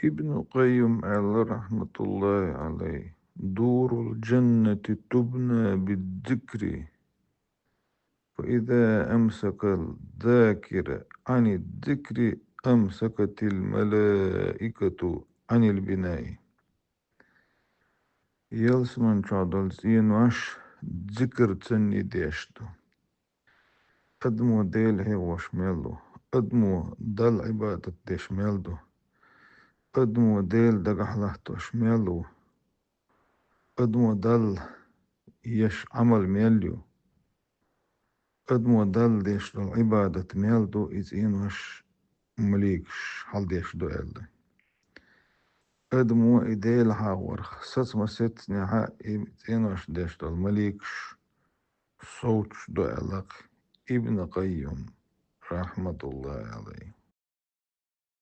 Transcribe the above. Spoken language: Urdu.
ابن قيم على رحمة الله عليه: دور الجنة تبنى بالذكر، فإذا أمسك الذاكر عن الذكر أمسكت الملائكة عن البناء. يلسمن شادل زين واش ذكر تسني ديشتو أدمو ديل هي واش ميلو أدمو دل عبادة ديش ميلدو أدمو ديل دقحلحتو شميلو أدمو دل يش عمل ميليو أدمو دل ديش دل عبادة ميلدو إز إن واش مليكش حال ديش دو إلدي أدمو إديل هاورخ سس ما ست نها إن واش ديش دل مليكش صوت دو إلق. ابن قيم رحمة الله عليه.